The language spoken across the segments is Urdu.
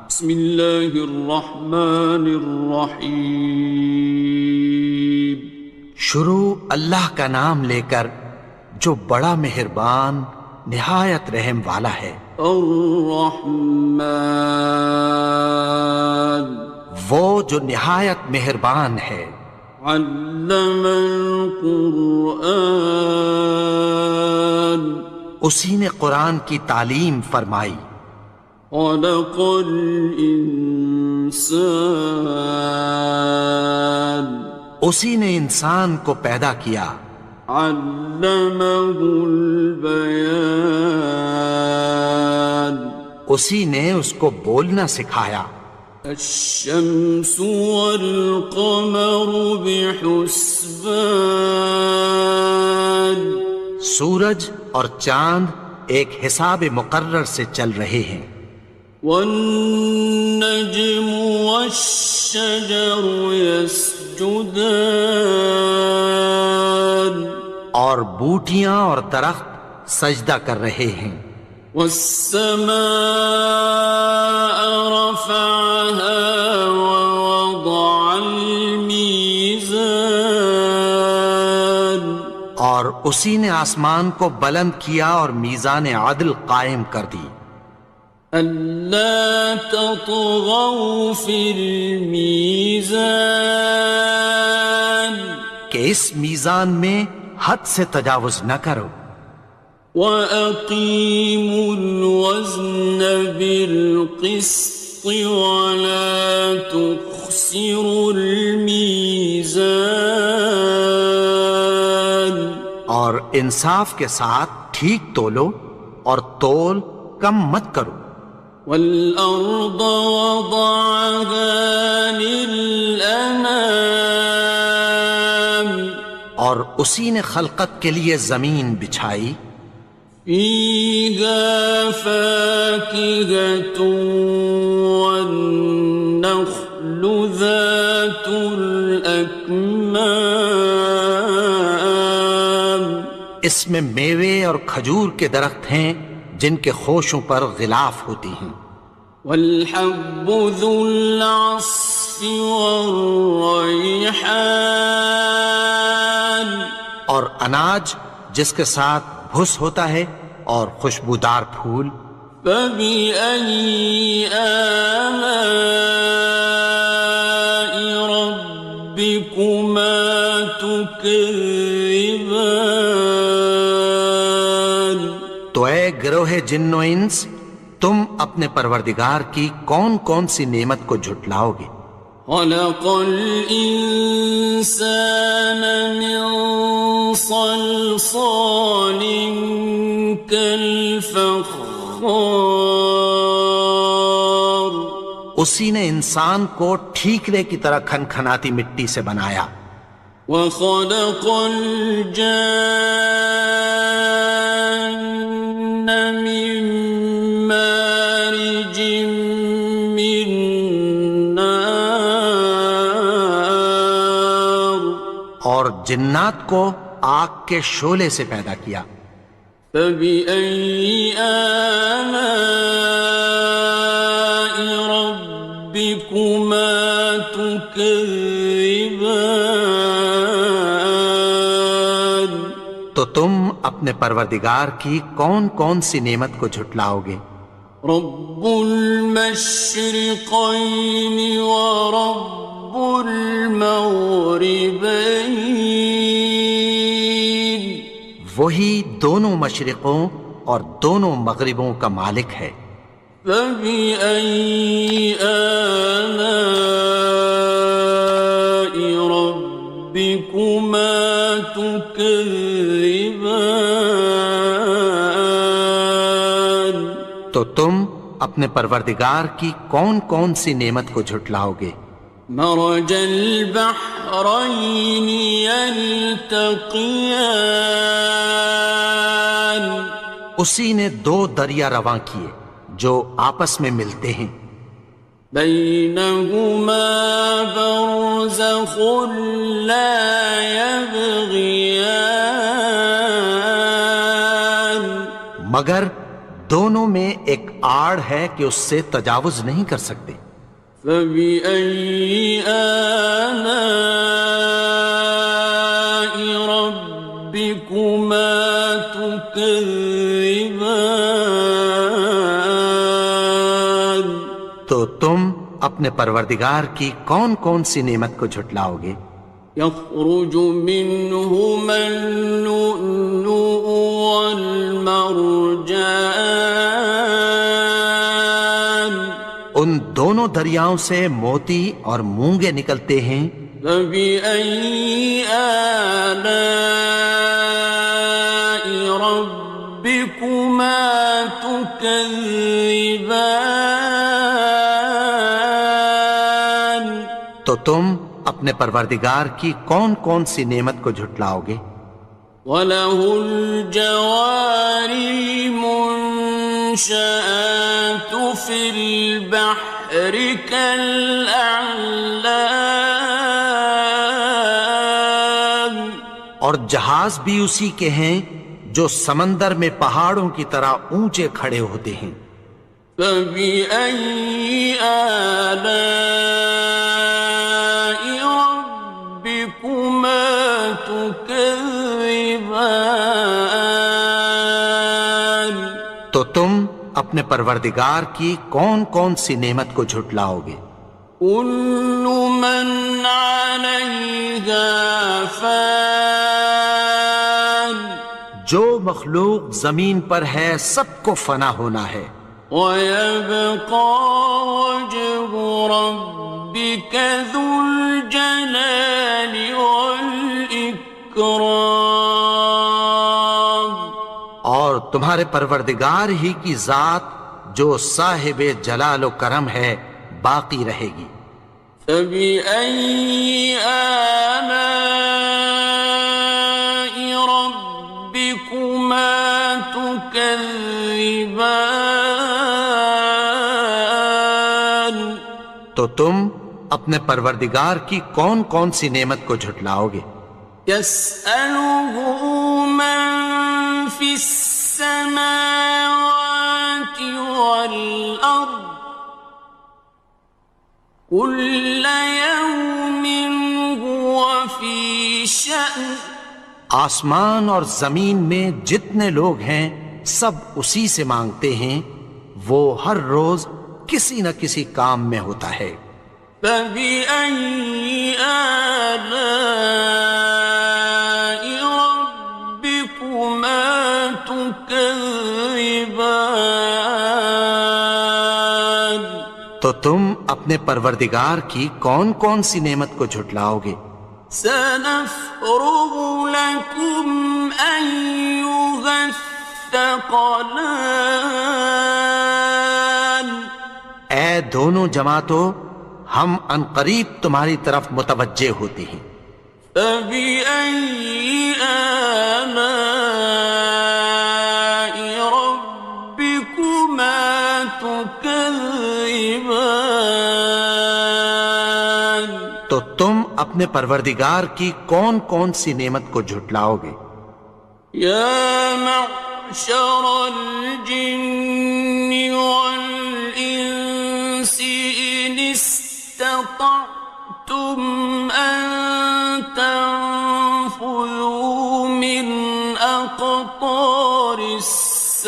بسم اللہ الرحمن الرحیم۔ شروع اللہ کا نام لے کر جو بڑا مہربان نہایت رحم والا ہے۔ الرحمن، وہ جو نہایت مہربان ہے۔ علم القرآن، اسی نے قرآن کی تعلیم فرمائی۔ خلق الانسان، اسی نے انسان کو پیدا کیا۔ علمہ البیان، اسی نے اس کو بولنا سکھایا۔ الشمس والقمر بحسبان، سورج اور چاند ایک حساب مقرر سے چل رہے ہیں۔ والنجم والشجر يسجدان، اور بوٹیاں اور درخت سجدہ کر رہے ہیں۔ والسماء رفعها ووضع الميزان، اور اسی نے آسمان کو بلند کیا اور میزان عدل قائم کر دی۔ ألا تطغوا في الميزان، کہ اس میزان میں حد سے تجاوز نہ کرو۔ وَأَقِيمُوا الْوَزْنَ بِالْقِسْطِ وَلَا تُخْسِرُوا الْمِيزَانَ، اور انصاف کے ساتھ ٹھیک تولو اور تول کم مت کرو۔ وَالْأَرْضَ وَضَعَهَا لِلْأَنَامِ، اور اسی نے خلقت کے لیے زمین بچھائی۔ فِيهَا فَاكِهَةٌ وَالنَّخْلُ ذَاتُ الْأَكْمَامِ، اس میں میوے اور کھجور کے درخت ہیں جن کے خوشوں پر غلاف ہوتی ہیں۔ وَالْحَبُّ ذُو الْعَصْفِ وَالرَّيْحَانِ، اور اناج جس کے ساتھ بھس ہوتا ہے اور خوشبودار پھول۔ فَبِأَيِّ آلَاءِ رَبِّكُمَا تُكَذِّبَانِ، تو اے گروہ جن و انس، تم اپنے پروردگار کی کون کون سی نعمت کو جھٹلاؤ گے؟ خَلَقَ الْإِنسَانَ مِنْ صَلْصَالٍ كَالْفَخَّارِ، اسی نے انسان کو ٹھیکرے کی طرح کھنکھناتی مٹی سے بنایا۔ وَخَلَقَ الْجَانَّ مِن مَّارِجٍ مِّن نَّارٍ، اور جنات کو آگ کے شعلے سے پیدا کیا۔ فَبِأَيِّ آلَاءِ رَبِّكُمَا تُكَذِّبَانِ، تو تم اپنے پروردگار کی کون کون سی نعمت کو جھٹلاؤ گے؟ رب المشرقین ورب المغربین، وہی دونوں مشرقوں اور دونوں مغربوں کا مالک ہے۔ فَبِأَيِّ آلَاءِ رَبِّكُمَا تُكَذِّبَانِ، تو تم اپنے پروردگار کی کون کون سی نعمت کو جھٹلاؤ گے؟ مرج البحرین یلتقیان، اسی نے دو دریا رواں کیے جو آپس میں ملتے ہیں۔ بینہما برزخ لا یبغیان، مگر دونوں میں ایک آڑ ہے کہ اس سے تجاوز نہیں کر سکتے۔ فبأي آلاء ربكما تكذبان؟ تو تم اپنے پروردگار کی کون کون سی نعمت کو جھٹلاؤ گے؟ يخرج منهما اللؤلؤ والمرجان، ان دونوں دریاؤں سے موتی اور مونگے نکلتے ہیں۔ فبأي آلاء ربكما تكذبان؟ تو تم اپنے پروردگار کی کون کون سی نعمت کو جھٹلاؤ گے؟ وَلَهُ الْجَوَارِ الْمُنشَآتُ فِي الْبَحْرِ كَالْأَعْلَامِ، اور جہاز بھی اسی کے ہیں جو سمندر میں پہاڑوں کی طرح اونچے کھڑے ہوتے ہیں۔ فَبِأَيِّ آلَاءِ رَبِّكُمَا تُكَذِّبَانِ؟ تو تم اپنے پروردگار کی کون کون سی نعمت کو جھٹلاؤ گے؟ كُلُّ مَنْ عَلَيْهَا فَانٍ، جو مخلوق زمین پر ہے سب کو فنا ہونا ہے۔ وَيَبْقَى وَجْهُ رَبِّكَ ذُو الْجَلَالِ وَالْإِكْرَامِ، اور تمہارے پروردگار ہی کی ذات جو صاحب جلال و کرم ہے باقی رہے گی۔ فَبِأَيِّ آلَاءِ رَبِّكُمَا تُكَذِّبَانِ؟ تو تم اپنے پروردگار کی کون کون سی نعمت کو جھٹلاؤ گے؟ يَسْأَلُهُ مَن فِي السَّمَاوَاتِ وَالْأَرْضِ كُلَّ يَوْمٍ هُوَ فِي شَأْنٍ، آسمان اور زمین میں جتنے لوگ ہیں سب اسی سے مانگتے ہیں، وہ ہر روز کسی نہ کسی کام میں ہوتا ہے۔ فَبِأَيِّ آلَاءِ رَبِّكُمَا تُكَذِّبَانِ؟ تو تم اپنے پروردگار کی کون کون سی نعمت کو جھٹلاؤ گے؟ سَنَفْرُغُ لَكُمْ أَيُّهَ الثَّقَلَانِ، اے دونوں جماعتوں، ہم عنقریب تمہاری طرف متوجہ ہوتے ہیں۔ فَبِأَيِّ آلَاءِ رَبِّكُمَا تُكَذِّبَانِ؟ تو تم اپنے پروردگار کی کون کون سی نعمت کو جھٹلاؤ گے؟ يَا مَعْشَرَ الْجِنِّ وَالْإِنسِ إِنِ اسْتَطَعْتُمْ أَن تَنفُذُوا مِنْ أَقْطَارِ السَّمَاوَاتِ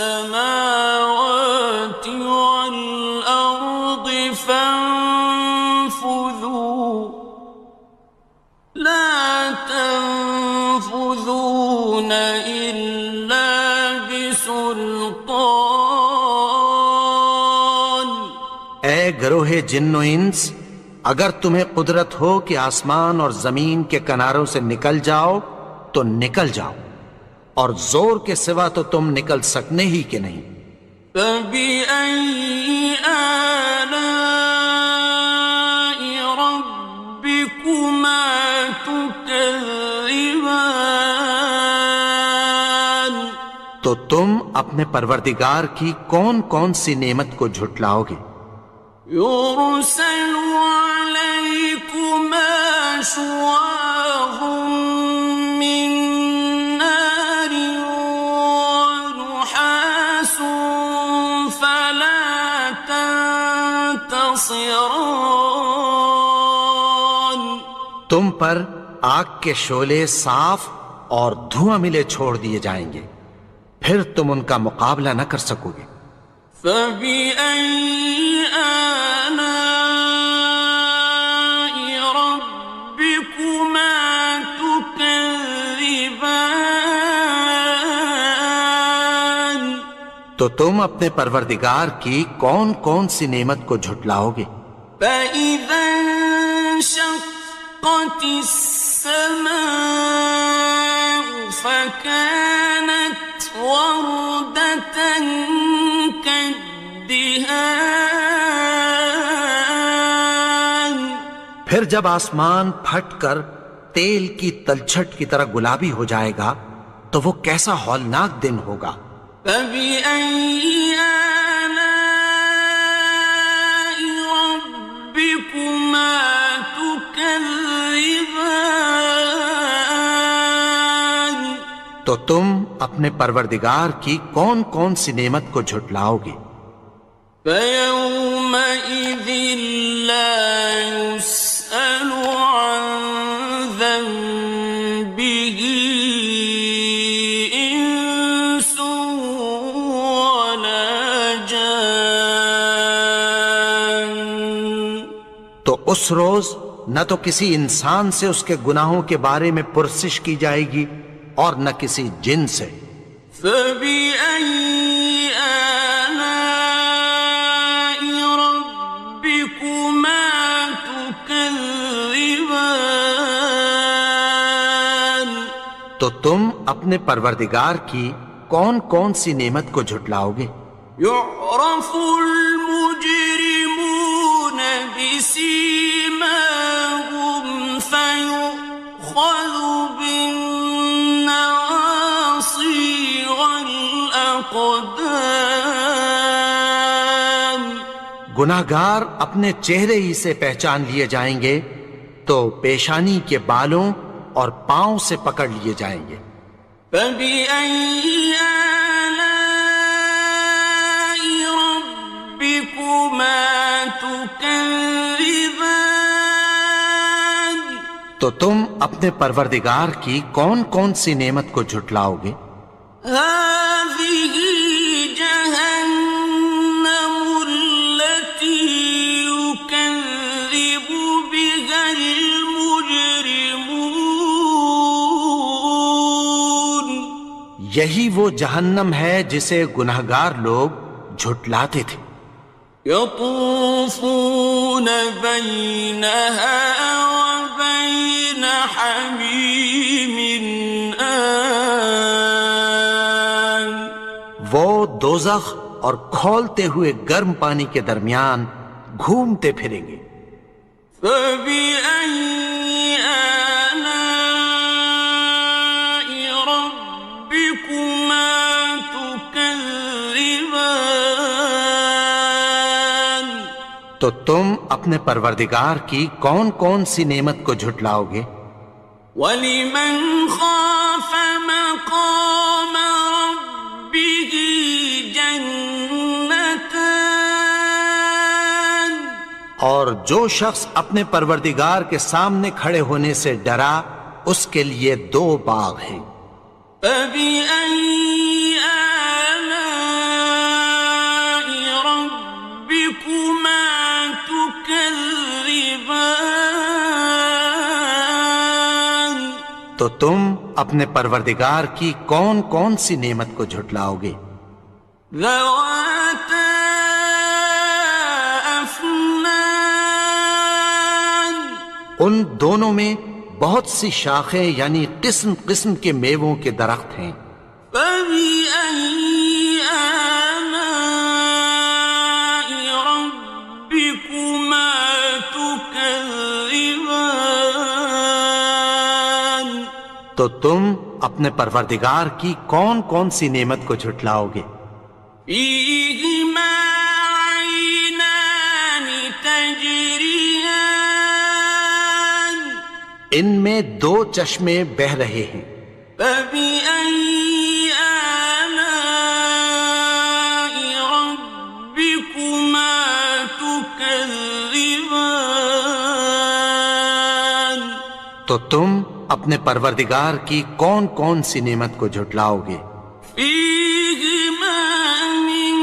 وَالْأَرْضِ فَانفُذُوا، لَا تَنفُذُونَ إِلَّا بِسُلْطَانٍ۔ اے گروہ جن و انس، اگر تمہیں قدرت ہو کہ آسمان اور زمین کے کناروں سے نکل جاؤ تو نکل جاؤ، اور زور کے سوا تو تم نکل سکنے ہی کہ نہیں۔ فَبِأَيِّ آلَاءِ رَبِّكُمَا تُكَذِّبَانِ؟ تو تم اپنے پروردگار کی کون کون سی نعمت کو جھٹلاؤ گے؟ يُرْسَلُ عَلَيْكُمَا شُوَاظٌ مِّن نَّارٍ وَنُحَاسٌ فَلَا خِصِرَانٍ تم پر آگ کے شعلے صاف اور دھواں ملے چھوڑ دیے جائیں گے، پھر تم ان کا مقابلہ نہ کر سکو گے۔ فَبِأَيِّ آلَاءِ رَبِّكُمَا تُكَذِّبَانِ تو تم اپنے پروردگار کی کون کون سی نعمت کو جھٹلاؤ گے؟ فَإِذَا انشَقَّتِ السَّمَاءُ فَكَانَتْ وَرْدَةً كَالدِّهَانِ پھر جب آسمان پھٹ کر تیل کی تلچھٹ کی طرح گلابی ہو جائے گا تو وہ کیسا ہولناک دن ہوگا۔ فَبِأَيِّ آلَاءِ رَبِّكُمَا تُكَذِّبَانِ تو تم اپنے پروردگار کی کون کون سی نعمت کو جھٹلاؤ گے؟ فَيَوْمَئِذٍ لَا يُسْأَلُ عَنْ ذَنبِهِ إِنسٌ وَلَا جَانٌ تو اس روز نہ تو کسی انسان سے اس کے گناہوں کے بارے میں پرسش کی جائے گی اور نہ کسی جن سے۔ فَبِأَيِّ آلَاءِ رَبِّكُمَا تُكَذِّبَانِ تو تم اپنے پروردگار کی کون کون سی نعمت کو جھٹلاؤ گے؟ يُعْرَفُ الْمُجْرِمُونَ بِسِيمَاهُمْ فَيُؤْخَذُ بِالنَّوَاصِي وَالْأَقْدَامِ گناہگار اپنے چہرے ہی سے پہچان لیے جائیں گے تو پیشانی کے بالوں اور پاؤں سے پکڑ لیے جائیں گے۔ فَبِأَيِّ آلَاءِ رَبِّكُمَا تُكَذِّبَانِ تو تم اپنے پروردگار کی کون کون سی نعمت کو جھٹلاؤ گے؟ هَٰذِهِ جَهَنَّمُ الَّتِي يُكَذِّبُ بِهَا الْمُجْرِمُونَ یہی وہ جہنم ہے جسے گناہگار لوگ جھٹلاتے تھے۔ يَطُوفُونَ بَيْنَهَا وَبَيْنَ حَمِيمٍ آنٍ وہ دوزخ اور کھولتے ہوئے گرم پانی کے درمیان گھومتے پھریں گے۔ فَبِأَيِّ آلَاءِ رَبِّكُمَا تُكَذِّبَانِ تو تم اپنے پروردگار کی کون کون سی نعمت کو جھٹلاؤ گے؟ وَلِمَنْ خَافَ مَقَامَ رَبِّهِ جَنَّتَانِ اور جو شخص اپنے پروردگار کے سامنے کھڑے ہونے سے ڈرا اس کے لیے دو باغ ہیں۔ فَبِأَيِّ آلَاءِ رَبِّكُمَا تُكَذِّبَانِ تو تم اپنے پروردگار کی کون کون سی نعمت کو جھٹلاؤ گے؟ ذَوَاتَا أَفْنَانٍ ان دونوں میں بہت سی شاخیں یعنی قسم قسم کے میووں کے درخت ہیں۔ فَبِأَيِّ آلَاءِ رَبِّكُمَا تُكَذِّبَانِ تو تم اپنے پروردگار کی کون کون سی نعمت کو جھٹلاؤ گے؟ فِيهِمَا عَيْنَانِ تَجْرِيَانِ ان میں دو چشمے بہہ رہے ہیں۔ فَبِأَيِّ آلَاءِ رَبِّكُمَا تُكَذِّبَانِ تو تم اپنے پروردگار کی کون کون سی نعمت کو جھٹلاؤ گے؟ فيهما من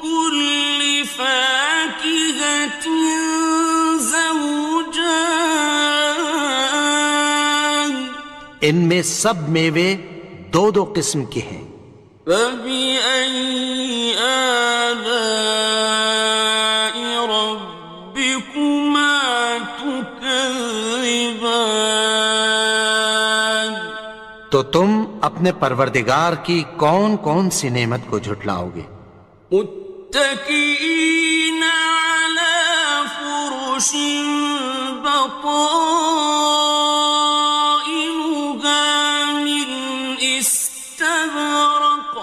كل فاكهة زوجان ان میں سب میوے دو دو قسم کے ہیں۔ فبأي آلاء ربكما تكذبان تو تم اپنے پروردگار کی کون کون سی نعمت کو جھٹلاؤ گے؟ متكئين على فرش بطائنها من استبرق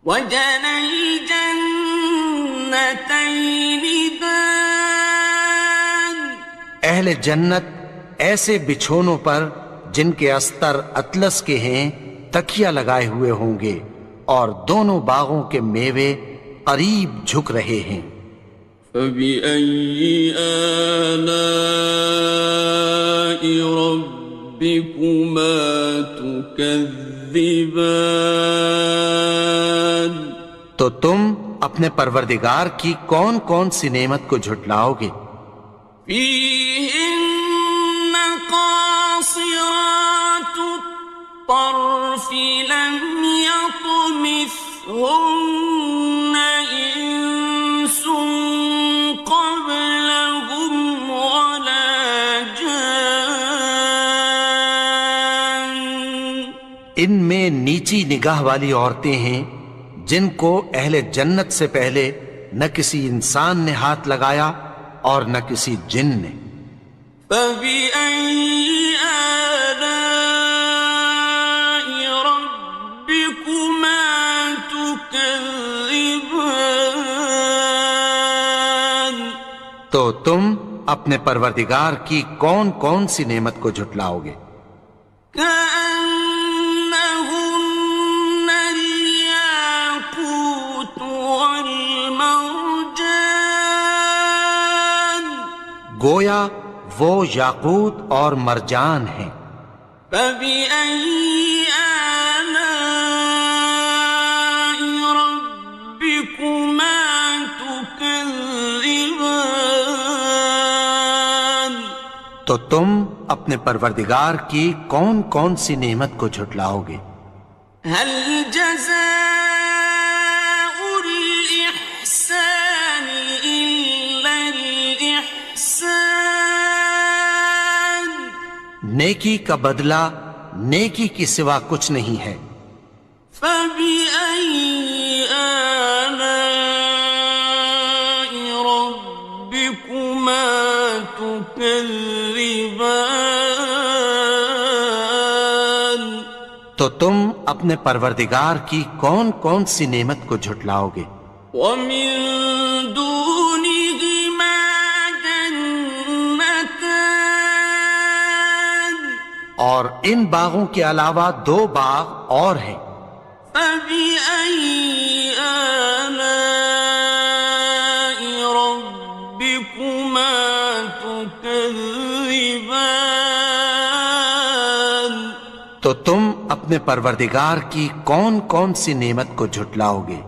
وجنى الجنتين دان اہل جنت ایسے بچھونوں پر جن کے استر اطلس کے ہیں تکیہ لگائے ہوئے ہوں گے، اور دونوں باغوں کے میوے قریب جھک رہے ہیں۔ فبأي آلاء ربكما تكذبان تو تم اپنے پروردگار کی کون کون سی نعمت کو جھٹلاؤ گے؟ فيهن قاصرات الطرف لم يطمثهن إنس قبلهم ولا جان ان میں نیچی نگاہ والی عورتیں ہیں جن کو اہل جنت سے پہلے نہ کسی انسان نے ہاتھ لگایا اور نہ کسی جن نے۔ فبأي آلاء ربكما تكذبان تو تم اپنے پروردگار کی کون کون سی نعمت کو جھٹلاؤ گے؟ كأنهن الياقوت والمرجان گویا وہ یاقوت اور مرجان ہیں۔ فبأي آلاء ربكما تكذبان تو تم اپنے پروردگار کی کون کون سی نعمت کو جھٹلاؤ گے؟ هل جزاء الإحسان إلا الإحسان نیکی کا بدلہ نیکی کی سوا کچھ نہیں ہے۔ فبأي آلاء ربكما تكذبان تو تم اپنے پروردگار کی کون کون سی نعمت کو جھٹلاؤ گے؟ ومن دونهما جنتان اور ان باغوں کے علاوہ دو باغ اور ہیں۔ فبأي آلاء ربكما تكذبان تو تم اپنے پروردگار کی کون کون سی نعمت کو جھٹلاؤ گے؟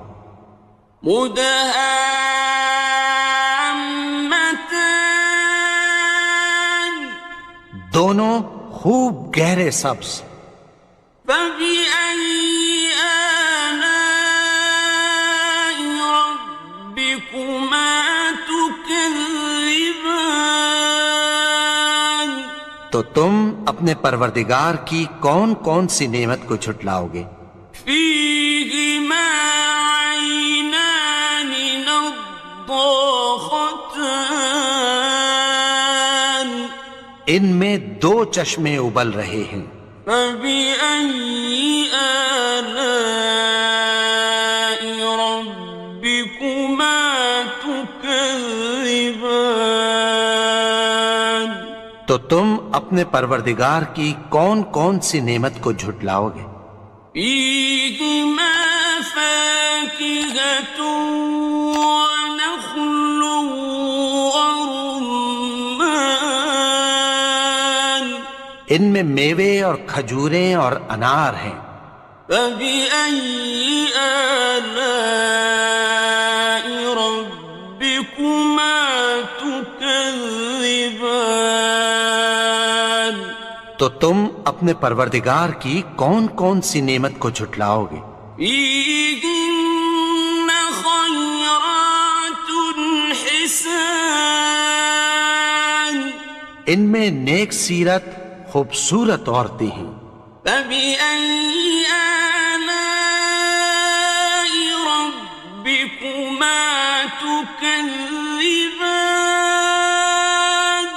مدهامتان دونوں خوب گہرے سبز۔ فبأي آلاء ربكما تكذبان تو تم اپنے پروردگار کی کون کون سی نعمت کو جھٹلاؤ گے؟ فيهما عينان نضاختان ان میں دو چشمے ابل رہے ہیں۔ فبأي آلاء ربكما تكذبان تو تم اپنے پروردگار کی کون کون سی نعمت کو جھٹلاؤ گے؟ فيهما فاكهة ونخل ورمان ان میں میوے اور کھجوریں اور انار ہیں۔ فبأي آلاء ربكما تكذبان؟ تو تم اپنے پروردگار کی کون کون سی نعمت کو جھٹلاؤ گے؟ فيهن خيرات حسان، ان میں نیک سیرت خوبصورت عورتیں ہیں۔ فبأي آلاء ربكما تكذبان؟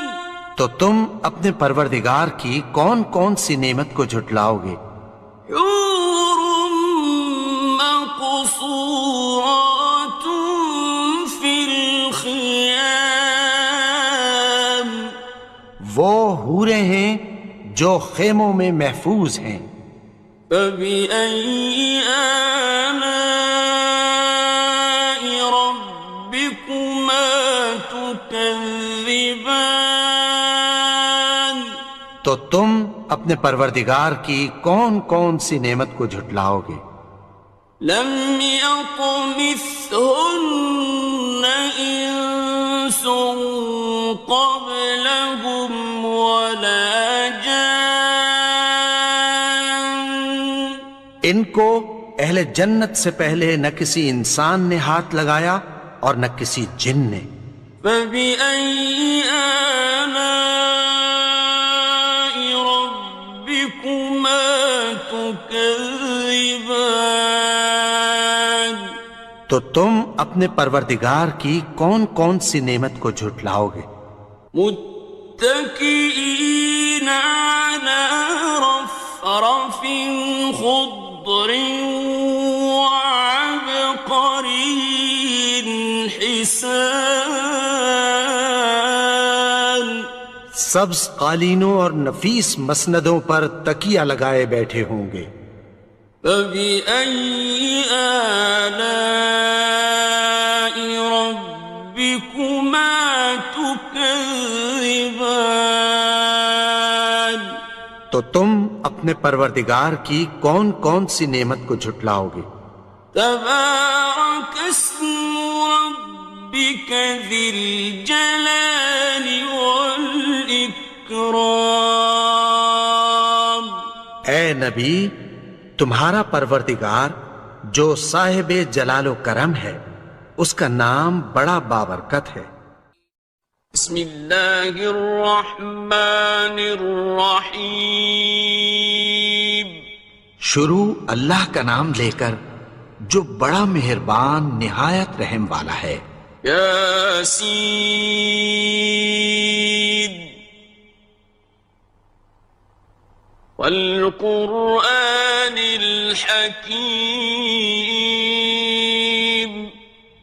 تو تم اپنے پروردگار کی کون کون سی نعمت کو جھٹلاؤ گے؟ حور مقصورات في الخيام، وہ حوریں ہیں جو خیموں میں محفوظ ہیں۔ فبأي آلاء ربكما تكذبان؟ تو تم اپنے پروردگار کی کون کون سی نعمت کو جھٹلاؤ گے؟ لم يطمثهن إنس قبلهم ولا جان، ان کو اہل جنت سے پہلے نہ کسی انسان نے ہاتھ لگایا اور نہ کسی جن نے۔ فبأي آلاء ربكما تكذبان؟ تو تم اپنے پروردگار کی کون کون سی نعمت کو جھٹلاؤ گے؟ متكئين على رفرف خضر وعبقري حسان، سبز قالینوں اور نفیس مسندوں پر تکیہ لگائے بیٹھے ہوں گے۔ فبأي آلاء ربكما تكذبان؟ تو تم اپنے پروردگار کی کون کون سی نعمت کو جھٹلاؤ گے؟ تبارك اسم ربك ذي الجلال والإكرام۔ اے نبی، تمہارا پروردگار جو صاحب جلال و کرم ہے، اس کا نام بڑا بابرکت ہے۔ بسم اللہ الرحمن الرحیم، شروع اللہ کا نام لے کر جو بڑا مہربان نہایت رحم والا ہے۔ یاسین والقرآن الحکیم،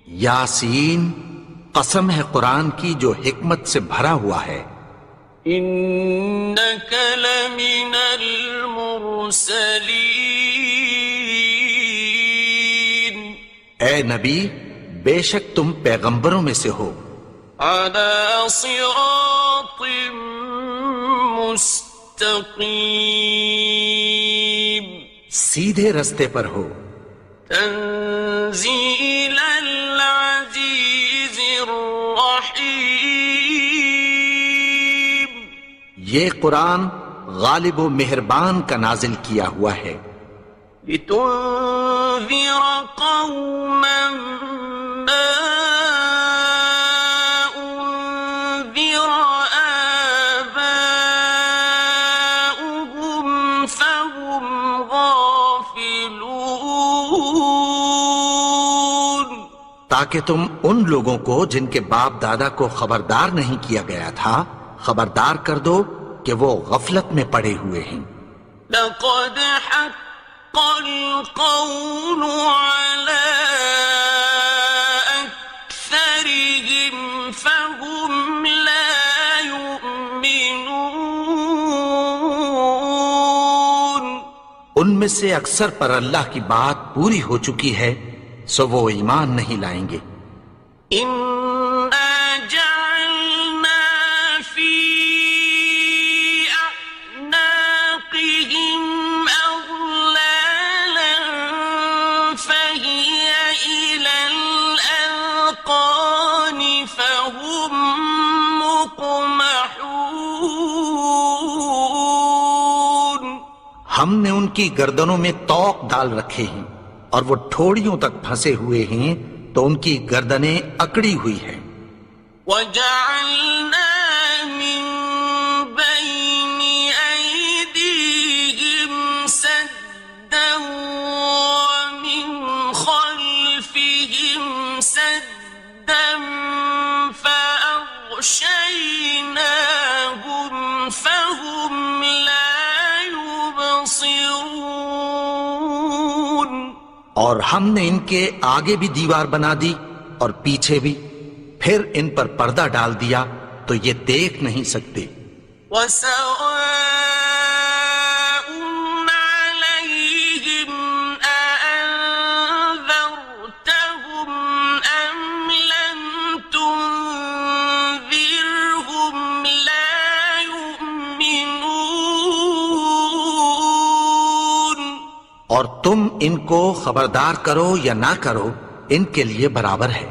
یاسین، قسم ہے قرآن کی جو حکمت سے بھرا ہوا ہے۔ انک لمن المرسلین، اے نبی، بے شک تم پیغمبروں میں سے ہو۔ علی صراط مستقیم، سیدھے رستے پر ہو۔ تنزیل العزیز الرحیم، یہ قرآن غالب و مہربان کا نازل کیا ہوا ہے۔ لتنذر قوما ما انذر آباؤهم فهم غافلون، تاکہ تم ان لوگوں کو جن کے باپ دادا کو خبردار نہیں کیا گیا تھا خبردار کر دو کہ وہ غفلت میں پڑے ہوئے ہیں۔ لقد حق القول على أكثرهم فهم لا يؤمنون، ان میں سے اکثر پر اللہ کی بات پوری ہو چکی ہے سو وہ ایمان نہیں لائیں گے۔ إنا جعلنا في أعناقهم ہم نے ان کی گردنوں میں طوق ڈال رکھے ہیں اور وہ ٹھوڑیوں تک پھنسے ہوئے ہیں تو ان کی گردنیں اکڑی ہوئی ہیں. وَجَعَلْنَا مِن بَيْنِ أَيْدِيهِمْ سَدًّا وَمِنْ خَلْفِهِمْ سَدًّا فَأَغْشَيْنَاهُمْ فَهُمْ لَا يُبْصِرُونَ. اور ہم نے ان کے آگے بھی دیوار بنا دی اور پیچھے بھی، پھر ان پر پردہ ڈال دیا تو یہ دیکھ نہیں سکتے. وَسَوَاءٌ عَلَيْهِمْ أَأَنذَرْتَهُمْ أَمْ لَمْ تُنذِرْهُمْ لَا يُؤْمِنُونَ. اور تم ان کو خبردار کرو یا نہ کرو ان کے لیے برابر ہے،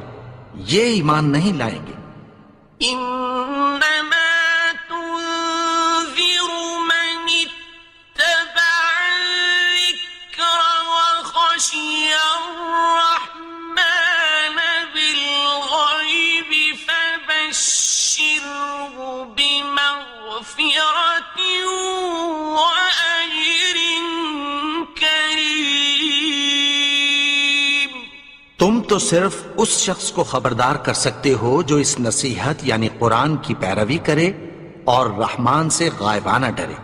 یہ ایمان نہیں لائیں گے. إِنَّمَا تُنذِرُ مَنِ اتَّبَعَ الذِّكْرَ وَخَشِيَ الرَّحْمَنَ بِالْغَيْبِ فَبَشِّرْهُ بِمَغْفِرَةٍ وَأَجْرٍ كَرِيمٍ. تم تو صرف اس شخص کو خبردار کر سکتے ہو جو اس نصیحت یعنی قرآن کی پیروی کرے اور رحمان سے غائبانہ ڈرے،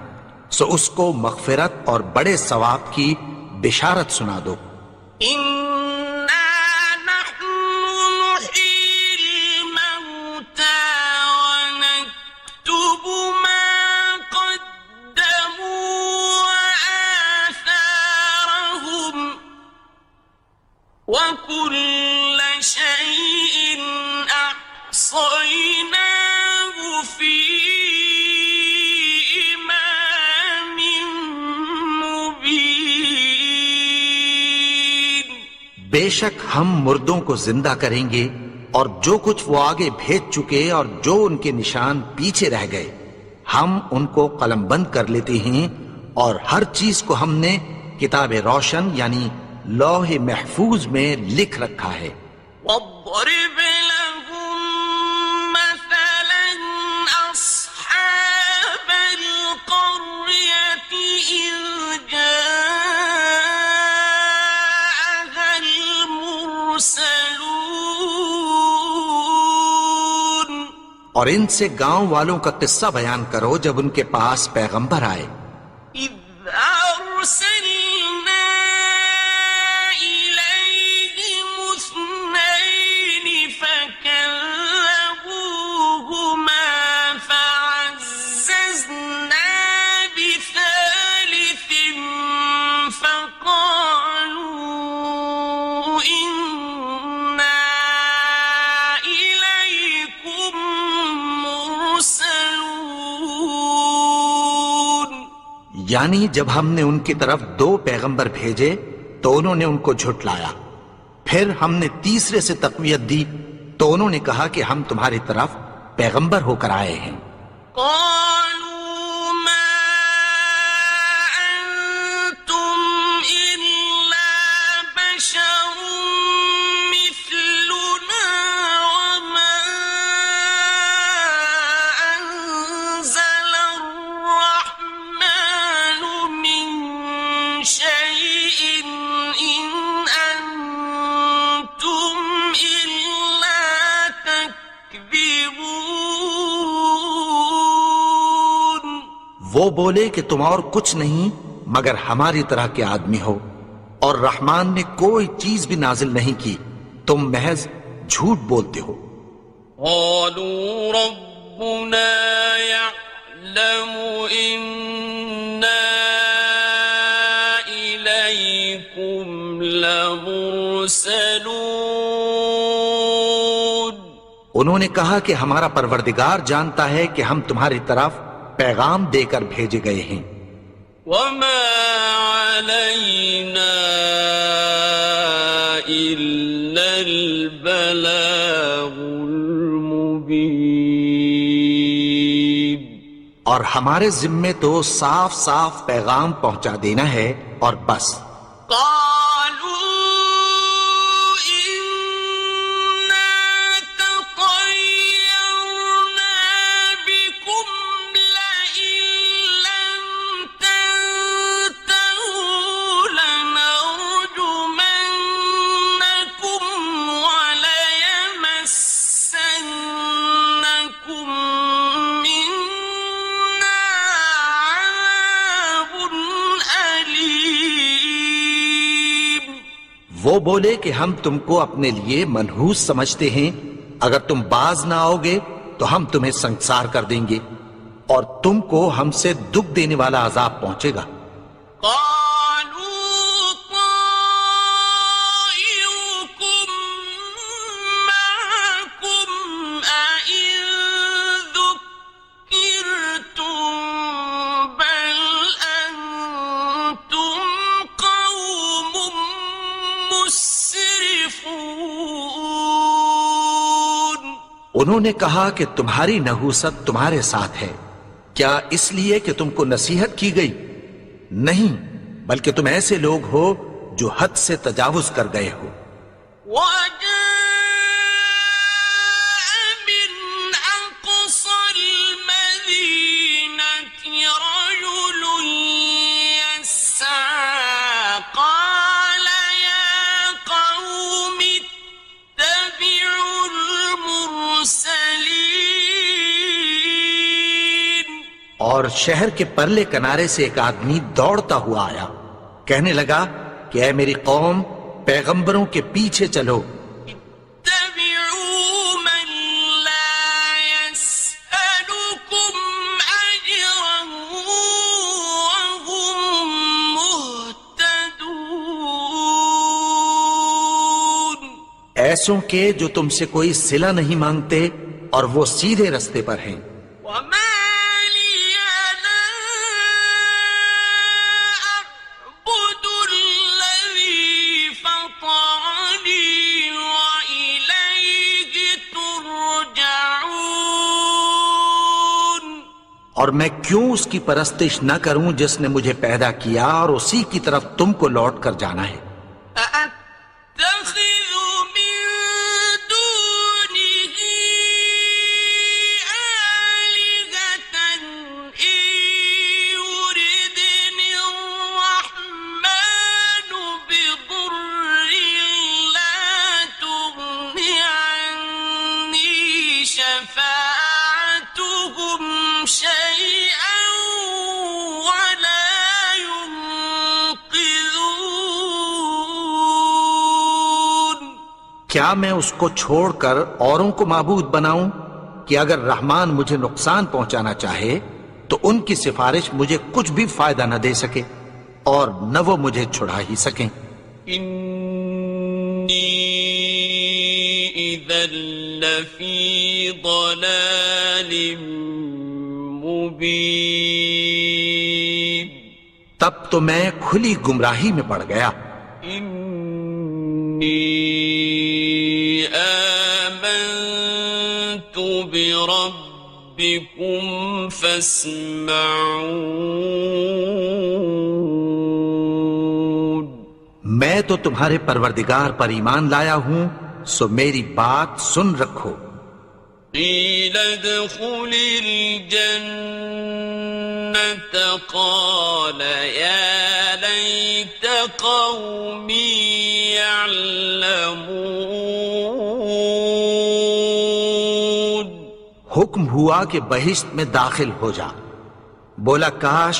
سو اس کو مغفرت اور بڑے ثواب کی بشارت سنا دو. إِنَّا نَحْنُ نُحْيِي الْمَوْتَى وَنَكْتُبُ مَا قَدَّمُوا وَآثَارَهُمْ وَكُلَّ شَيْءٍ أَحْصَيْنَاهُ فِي إِمَامٍ مُبِينٍ. بے شک ہم مردوں کو زندہ کریں گے اور جو کچھ وہ آگے بھیج چکے اور جو ان کے نشان پیچھے رہ گئے ہم ان کو قلم بند کر لیتے ہیں، اور ہر چیز کو ہم نے کتاب روشن یعنی لوح محفوظ میں لکھ رکھا ہے. وَاضْرِبْ لَهُم مَّثَلًا أَصْحَابَ الْقَرْيَةِ إِذْ جَاءَهَا الْمُرْسَلُونَ. اور ان سے گاؤں والوں کا قصہ بیان کرو جب ان کے پاس پیغمبر آئے. إِذْ أَرْسَلْنَا إِلَيْهِمُ اثْنَيْنِ فَكَذَّبُوهُمَا فَعَزَّزْنَا بِثَالِثٍ فَقَالُوا إِنَّا إِلَيْكُمْ مُرْسَلُونَ. یعنی جب ہم نے ان کی طرف 2 پیغمبر بھیجے تو انہوں نے ان کو جھٹلایا، پھر ہم نے تیسرے سے تقویت دی تو انہوں نے کہا کہ ہم تمہاری طرف پیغمبر ہو کر آئے ہیں. قالوا ما أنتم إلا بشر مثلنا وما أنزل الرحمن من شيء إن أنتم إلا تكذبون. وہ بولے کہ تم اور کچھ نہیں مگر ہماری طرح کے آدمی ہو، اور رحمان نے کوئی چیز بھی نازل نہیں کی، تم محض جھوٹ بولتے ہو. قالوا ربنا يعلم إنا إليكم لمرسلون. انہوں نے کہا کہ ہمارا پروردگار جانتا ہے کہ ہم تمہاری طرف پیغام دے کر بھیجے گئے ہیں. وما علينا إلا البلاغ المبين. اور ہمارے ذمے تو صاف صاف پیغام پہنچا دینا ہے اور بس. قالوا إنا تطيرنا بكم لئن لم تنتهوا لنرجمنكم وليمسنكم منا عذاب أليم. وہ بولے کہ ہم تم کو اپنے لیے منحوس سمجھتے ہیں، اگر تم باز نہ آؤ گے تو ہم تمہیں سنسار کر دیں گے اور تم کو ہم سے دکھ دینے والا عذاب پہنچے گا. قالوا طائركم معكم أئن ذكرتم بل أنتم قوم مسرفون. انہوں نے کہا کہ تمہاری نحوست تمہارے ساتھ ہے، کیا اس لیے کہ تم کو نصیحت کی گئی؟ نہیں، بلکہ تم ایسے لوگ ہو جو حد سے تجاوز کر گئے ہو. وجاء من أقصى المدينة رجل يسعى قال يا قوم اتبعوا المرسلين. اور شہر کے پرلے کنارے سے ایک آدمی دوڑتا ہوا آیا، کہنے لگا کہ اے میری قوم، پیغمبروں کے پیچھے چلو. اتبعوا من لا يسألكم أجرا وهم مهتدون. ایسوں کے جو تم سے کوئی صلہ نہیں مانگتے اور وہ سیدھے رستے پر ہیں. وما لي لا أعبد الذي فطرني وإليه ترجعون. اور میں کیوں اس کی پرستش نہ کروں جس نے مجھے پیدا کیا اور اسی کی طرف تم کو لوٹ کر جانا ہے. أأتخذ من دونه آلهة إن يردني الرحمن بضر لا تغن عني شفاعتهم شيئا ولا ينقذون. کیا میں اس کو چھوڑ کر اوروں کو معبود بناؤں کہ اگر رحمان مجھے نقصان پہنچانا چاہے تو ان کی سفارش مجھے کچھ بھی فائدہ نہ دے سکے اور نہ وہ مجھے چھڑا ہی سکیں. إني إذا لفي ضلال مبين. تب تو میں کھلی گمراہی میں پڑ گیا. إني آمنت بربكم فاسمعون. میں تو تمہارے پروردگار پر ایمان لایا ہوں، سو میری بات سن رکھو. قيل ادخل الجنة قال يا ليت قومي يعلمون. حکم ہوا کہ بہشت میں داخل ہو جا. بولا کاش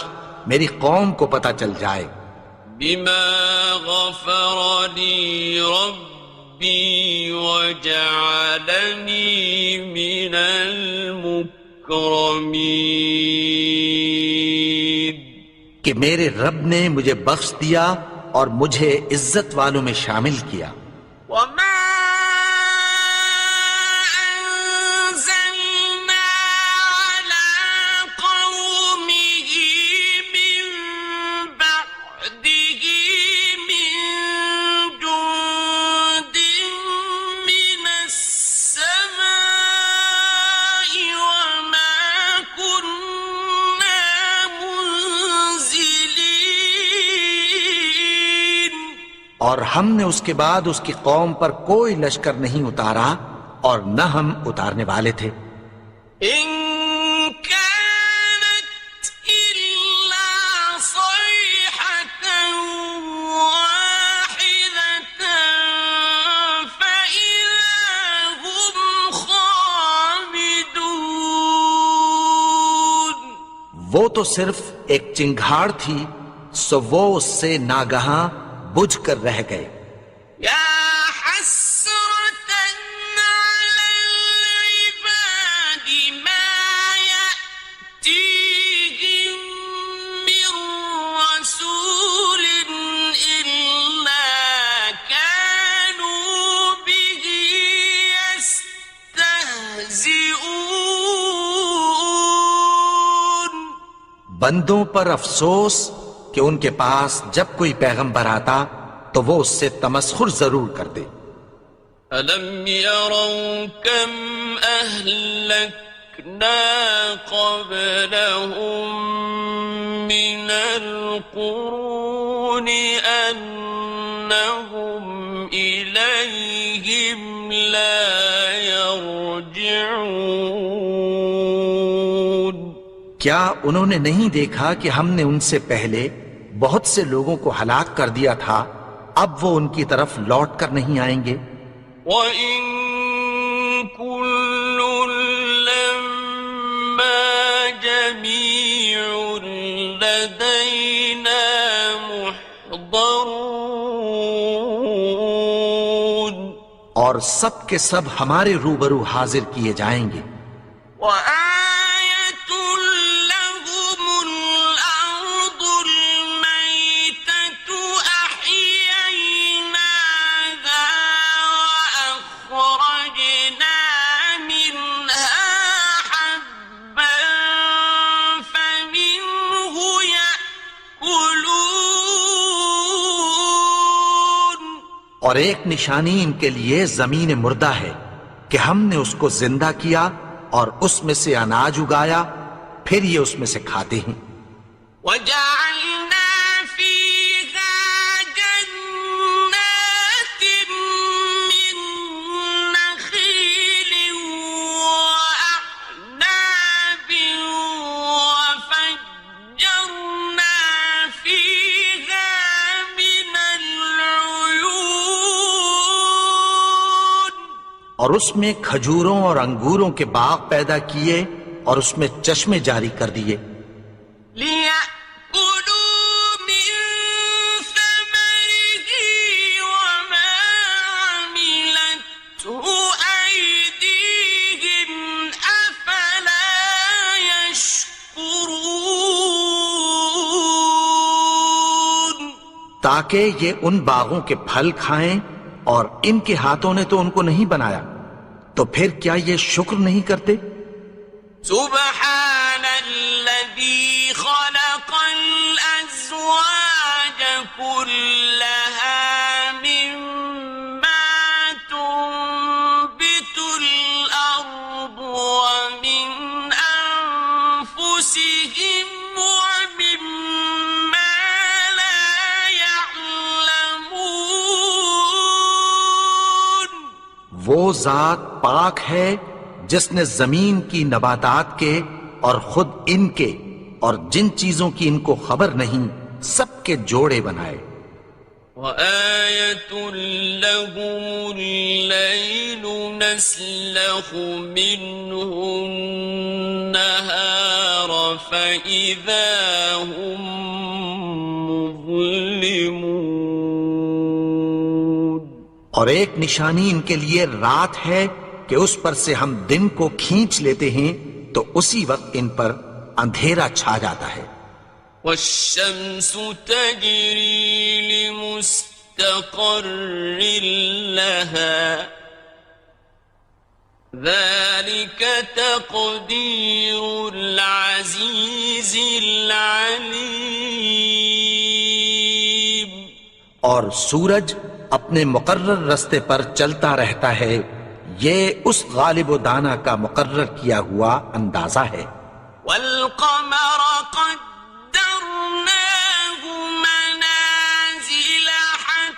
میری قوم کو پتہ چل جائے. بما غفر لي ربي وجعلني من المكرمين. کہ میرے رب نے مجھے بخش دیا اور مجھے عزت والوں میں شامل کیا. وما أنزلنا على قومه من بعده من جند من السماء وما كنا اور ہم نے اس کے بعد اس کی قوم پر کوئی لشکر نہیں اتارا اور نہ ہم اتارنے والے تھے. إن كانت إلا صيحة واحدة فإذا هم خامدون. وہ تو صرف ایک چنگھاڑ تھی، سو وہ اس سے ناگہاں بجھ کر رہ گئے. يا حسرة على العباد ما يأتيهم من رسول إلا كانوا به يستهزئون. بندوں پر افسوس کہ ان کے پاس جب کوئی پیغمبر آتا تو وہ اس سے تمسخر ضرور کرتے. أَلَمْ يَرَوْا كَمْ أَهْلَكْنَا قَبْلَهُمْ مِنَ الْقُرُونِ أَنَّهُمْ إِلَيْهِمْ لَا يَرْجِعُونَ. کیا انہوں نے نہیں دیکھا کہ ہم نے ان سے پہلے بہت سے لوگوں کو ہلاک کر دیا تھا، اب وہ ان کی طرف لوٹ کر نہیں آئیں گے. وَإِن كُلٌّ لَّمَّا جَمِيعٌ لَّدَيْنَا مُحْضَرُونَ. اور سب کے سب ہمارے روبرو حاضر کیے جائیں گے. وَآيَةٌ لَّهُمُ الْأَرْضُ الْمَيْتَةُ أَحْيَيْنَاهَا وَأَخْرَجْنَا مِنْهَا حَبًّا فَمِنْهُ يَأْكُلُونَ. اور ایک نشانی ان کے لیے زمین مردہ ہے کہ ہم نے اس کو زندہ کیا اور اس میں سے اناج اگایا، پھر یہ اس میں سے کھاتے ہیں. وَجَعَلْنَا فِيهَا جَنَّاتٍ مِّن نَّخِيلٍ وَأَعْنَابٍ وَفَجَّرْنَا فِيهَا مِنَ الْعُيُونِ. اور اس میں کھجوروں اور انگوروں کے باغ پیدا کیے اور اس میں چشمے جاری کر دیے. لِيَأْكُلُوا مِن ثَمَرِهِ وَمَا عَمِلَتْهُ أَيْدِيهِمْ أَفَلَا يَشْكُرُونَ. تاکہ یہ ان باغوں کے پھل کھائیں، اور ان کے ہاتھوں نے تو ان کو نہیں بنایا، تو پھر کیا یہ شکر نہیں کرتے؟ سبحان الذي خلق الأزواج كلها مما تنبت الأرض ومن أنفسهم ومما لا يعلمون. وہ ذات پاک ہے جس نے زمین کی نباتات کے اور خود ان کے اور جن چیزوں کی ان کو خبر نہیں سب کے جوڑے بنائے. وَآيَةٌ لَّهُمُ اللَّيْلُ نَسْلَخُ مِنْهُ النَّهَارَ فَإِذَا هُمْ مُظْلِمُونَ. اور ایک نشانی ان کے لیے رات ہے کہ اس پر سے ہم دن کو کھینچ لیتے ہیں تو اسی وقت ان پر اندھیرا چھا جاتا ہے. وَالشَّمْسُ تَجْرِي لِمُسْتَقَرٍّ لَهَا ذَلِكَ تَقْدِيرُ الْعَزِيزِ الْعَلِيمِ. اور سورج اپنے مقرر رستے پر چلتا رہتا ہے، یہ اس غالب و دانا کا مقرر کیا ہوا اندازہ ہے. وَالْقَمَرَ قَدَّرْنَاهُ مَنَازِلَ حَتَّى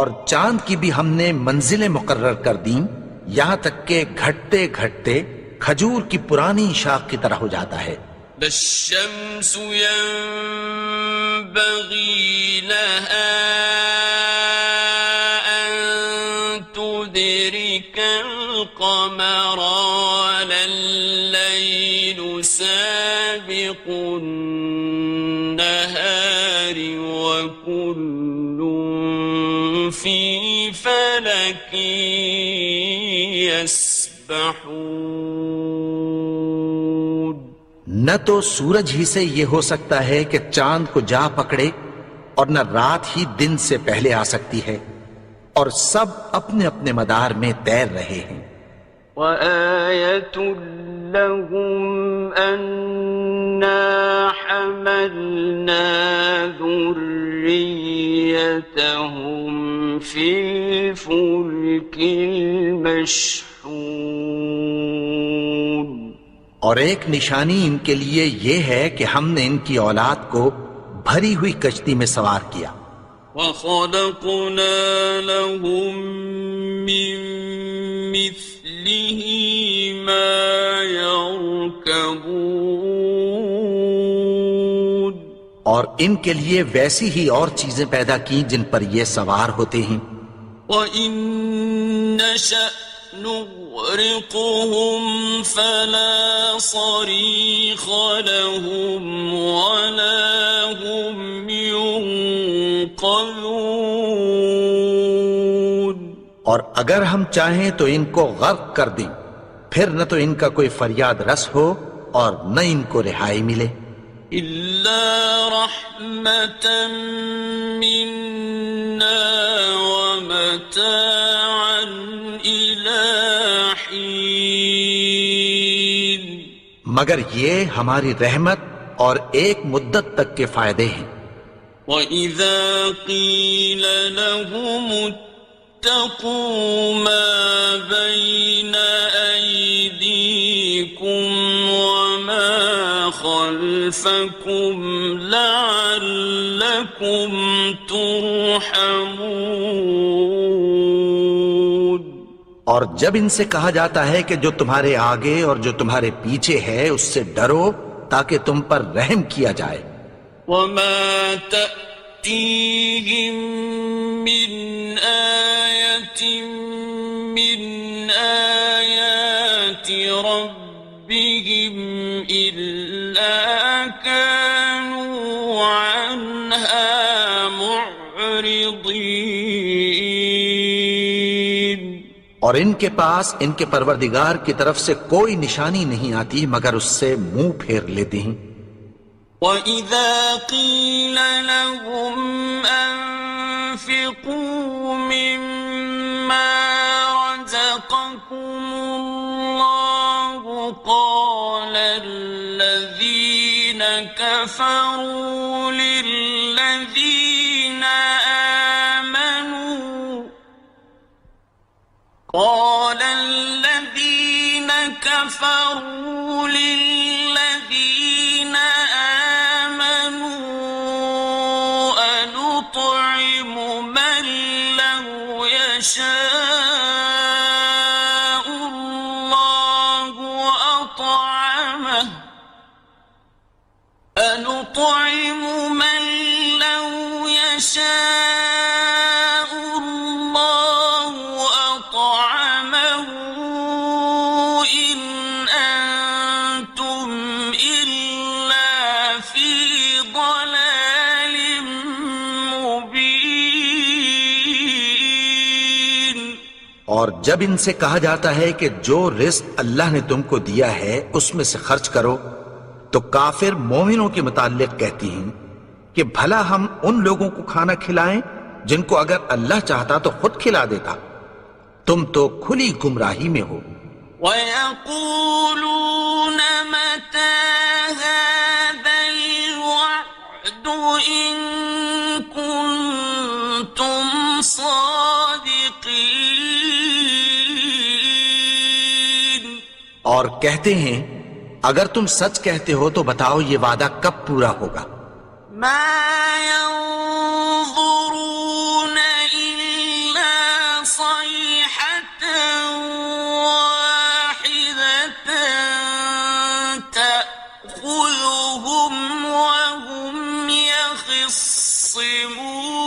اور چاند کی بھی ہم نے منزلیں مقرر کر دیں، یہاں تک کہ گھٹتے گھٹتے کھجور کی پرانی شاخ کی طرح ہو جاتا ہے۔ لا الشمس ينبغي لها أن تدرك القمر ولا الليل سابق النهار وكل في فلك يسبحون۔ نہ تو سورج ہی سے یہ ہو سکتا ہے کہ چاند کو جا پکڑے، اور نہ رات ہی دن سے پہلے آ سکتی ہے، اور سب اپنے اپنے مدار میں تیر رہے ہیں۔ وَآيَةٌ لَهُمْ أَنَّا حَمَلْنَا ذُرِّيَّتَهُمْ فِي الْفُلْكِ الْمَشْحُونِ۔ اور ایک نشانی ان کے لیے یہ ہے کہ ہم نے ان کی اولاد کو بھری ہوئی کشتی میں سوار کیا۔ وَخَلَقْنَا لَهُم مِّن مِّثْلِهِ مَا يَرْكَبُونَ۔ اور ان کے لیے ویسی ہی اور چیزیں پیدا کی جن پر یہ سوار ہوتے ہیں۔ وَإِن نَّشَأْ نُغْرِقْهُمْ فَلَا صَرِيخَ لَهُمْ وَلَا هُمْ يُنقَذُونَ۔ اور اگر ہم چاہیں تو ان کو غرق کر دیں، پھر نہ تو ان کا کوئی فریاد رس ہو اور نہ ان کو رہائی ملے۔ إِلَّا رَحْمَةً مِّنَّا وَمَتَاعًا إِلَىٰ حِينٍ۔ مگر یہ ہماری رحمت اور ایک مدت تک کے فائدے ہیں۔ وَإِذَا قِيلَ لَهُمُ اتَّقُوا مَا بَيْنَ أَيْدِيكُمْ وَمَا خَلْفَكُمْ لَعَلَّكُمْ تُرْحَمُونَ۔ اور جب ان سے کہا جاتا ہے کہ جو تمہارے آگے اور جو تمہارے پیچھے ہے اس سے ڈرو تاکہ تم پر رحم کیا جائے۔ وَمَا تَأْتِيهِم مِّنْ آيَةٍ مِّنْ آيَاتِ رَبِّهِمْ إِلَّا كَانُوا عَنْهَا مُعْرِضِينَ۔ اور ان کے پاس ان کے پروردگار کی طرف سے کوئی نشانی نہیں آتی مگر اس سے منہ پھیر لیتے ہیں۔ وَإِذَا قِيلَ لَهُمْ أَنفِقُوا مِمَّا رَزَقَكُمُ اللَّهُ قَالَ الَّذِينَ كَفَرُوا لِلَّذِينَ آمَنُوا أَنُطْعِمُ مَن لَّوْ يَشَاءُ اللَّهُ أَطْعَمَهُ أَنُطْعِمُ مَن لَّوْ يَشَاءُ اللَّهُ أَطْعَمَهُ إِنْ أَنتُمْ إِلَّا فِي ضَلَالٍ مُّبِينٍ۔ اور جب ان سے کہا جاتا ہے کہ جو رزق اللہ نے تم کو دیا ہے اس میں سے خرچ کرو، تو کافر مومنوں کے متعلق کہتی ہیں کہ بھلا ہم ان لوگوں کو کھانا کھلائیں جن کو اگر اللہ چاہتا تو خود کھلا دیتا، تم تو کھلی گمراہی میں ہو۔ وَيَقُولُونَ مَتَىٰ هَٰذَا الْوَعْدُ إِن كُنتُمْ صَادِقِينَ۔ اور کہتے ہیں اگر تم سچ کہتے ہو تو بتاؤ یہ وعدہ کب پورا ہوگا۔ مَا يَنظُرُونَ إِلَّا يخصمون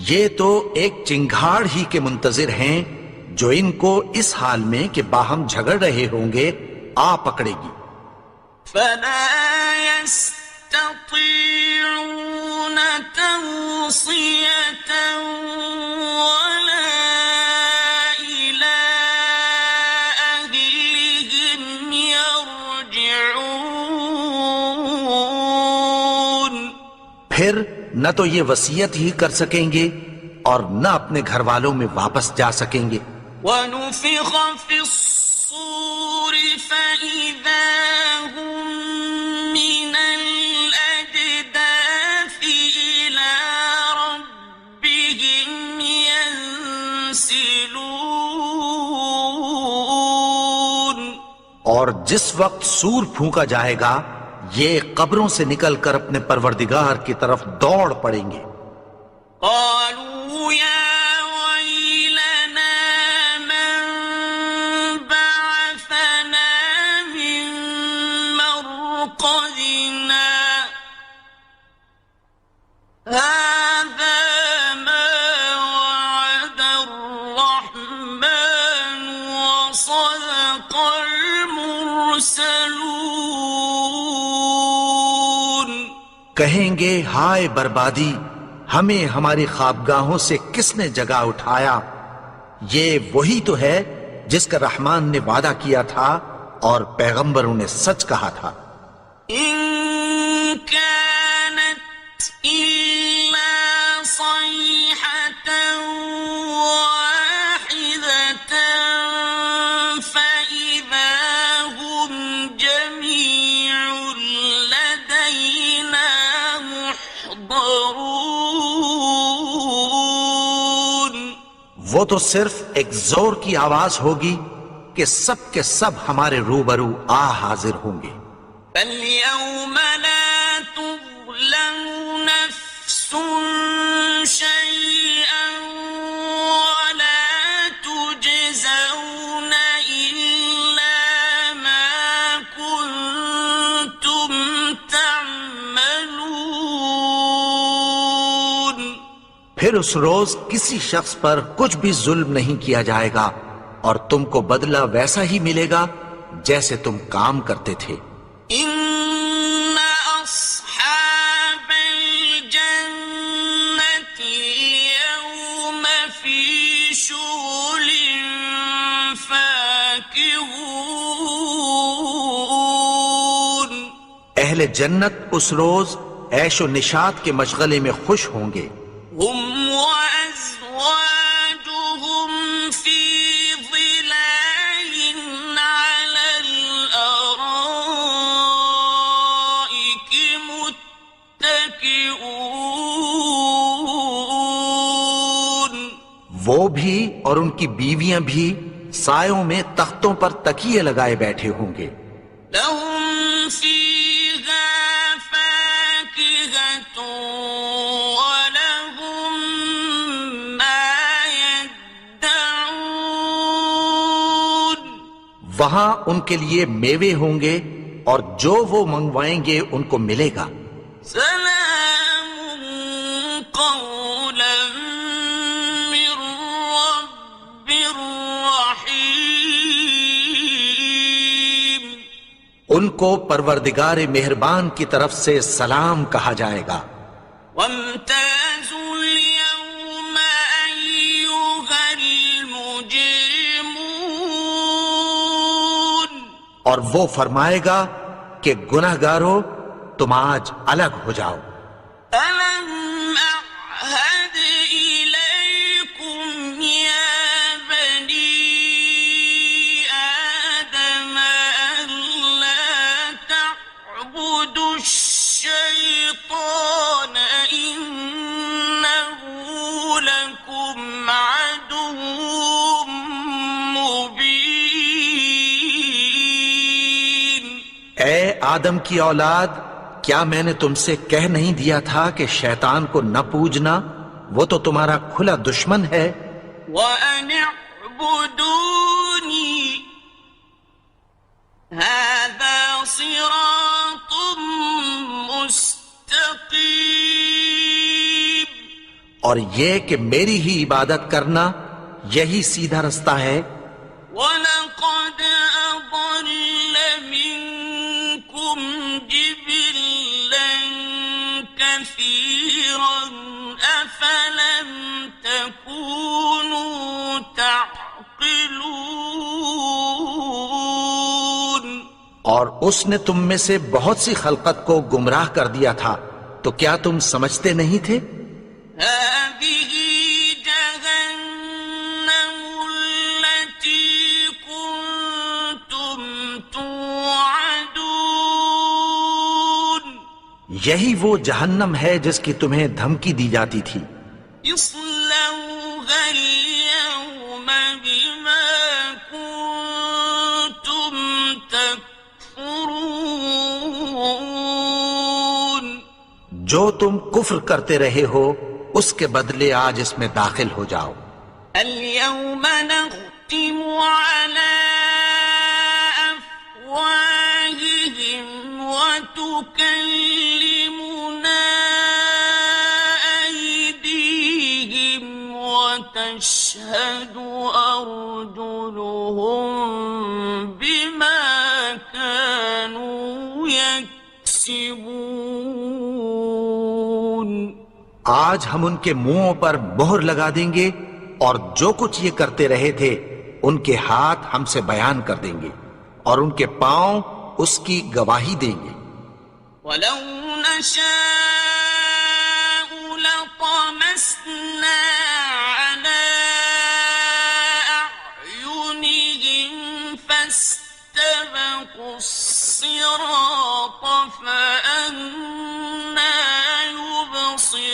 یہ تو ایک چنگھاڑ ہی کے منتظر ہیں جو ان کو اس حال میں کہ باہم جھگڑ رہے ہوں گے آ پکڑے گی. فلا يستطيعون توصية ولا إلى أهلهم يرجعون. پھر نہ تو یہ وصیت ہی کر سکیں گے اور نہ اپنے گھر والوں میں واپس جا سکیں گے. ونفخ في الصور فإذا هم من الأجداث إلى ربهم ينسلون. اور جس وقت سور پھونکا جائے گا یہ قبروں سے نکل کر اپنے پروردگار کی طرف دوڑ پڑیں گے. قالوا يا ويلنا من بعثنا من مرقدنا هذا ما وعد الرحمن وصدق المرسلون. کہیں گے ہائے بربادی، ہمیں ہماری خوابگاہوں سے کس نے جگا اٹھایا؟ یہ وہی تو ہے جس کا رحمان نے وعدہ کیا تھا اور پیغمبروں نے سچ کہا تھا. إن كانت إلا صيحة واحدة فإذا هم جميع لدينا محضرون. وہ تو صرف ایک زور کی آواز ہوگی کہ سب کے سب ہمارے روبرو آ حاضر ہوں گے. فاليوم لا تظلم نفس شيئا ولا تجزون إلا ما كنتم تعملون. پھر اس روز کسی شخص پر کچھ بھی ظلم نہیں کیا جائے گا اور تم کو بدلہ ویسا ہی ملے گا جیسے تم کام کرتے تھے. إن أصحاب الجنة اليوم في شغل فاكهون. اہل جنت اس روز عیش و نشاط کے مشغلے میں خوش ہوں گے. هم وأزواجهم في ظلال على الأرائك متكئون. وہ بھی اور ان کی بیویاں بھی سایوں میں تختوں پر تکیے لگائے بیٹھے ہوں گے. لهم فيها فاكهة ولهم ما يدعون. وہاں ان کے لیے میوے ہوں گے اور جو وہ منگوائیں گے ان کو ملے گا. سلام قولا من رب رحيم. ان کو پروردگار مہربان کی طرف سے سلام کہا جائے گا. وامتازوا اليوم أيها المجرمون. اور وہ فرمائے گا کہ گناہگارو تم آج الگ ہو جاؤ. ألم أعهد إليكم يا بني آدم ألا تعبدوا الشيطان إنه لكم عدو مبين. اے آدم کی اولاد، کیا میں نے تم سے کہہ نہیں دیا تھا کہ شیطان کو نہ پوجنا؟ وہ تو تمہارا کھلا دشمن ہے. وأن اعبدوني هذا صراط اور یہ کہ میری ہی عبادت کرنا یہی سیدھا رستہ ہے. وَلَقَدْ أَضَلَّ مِنكُمْ جِبِلًّا كَثِيرًا أَفَلَمْ تَكُونُوا تَعْقِلُونَ. اور اس نے تم میں سے بہت سی خلقت کو گمراہ کر دیا تھا تو کیا تم سمجھتے نہیں تھے؟ هَٰذِهِ جَهَنَّمُ الَّتِي كُنتُمْ تُوعَدُونَ. یہی وہ جہنم ہے جس کی تمہیں دھمکی دی جاتی تھی. اصلوها اليوم بما كنتم تكفرون. جو تم کفر کرتے رہے ہو اس کے بدلے آج اس میں داخل ہو جاؤ. اليوم نختم على أفواههم وتكلمنا أيديهم وتشهد أرجلهم بما كانوا يكسبون. آج ہم ان کے منہوں پر مہر لگا دیں گے اور جو کچھ یہ کرتے رہے تھے ان کے ہاتھ ہم سے بیان کر دیں گے اور ان کے پاؤں اس کی گواہی دیں گے. ولو نشاء لطمسنا على أعينهم فاستبقوا الصراط فأنى يبصرون.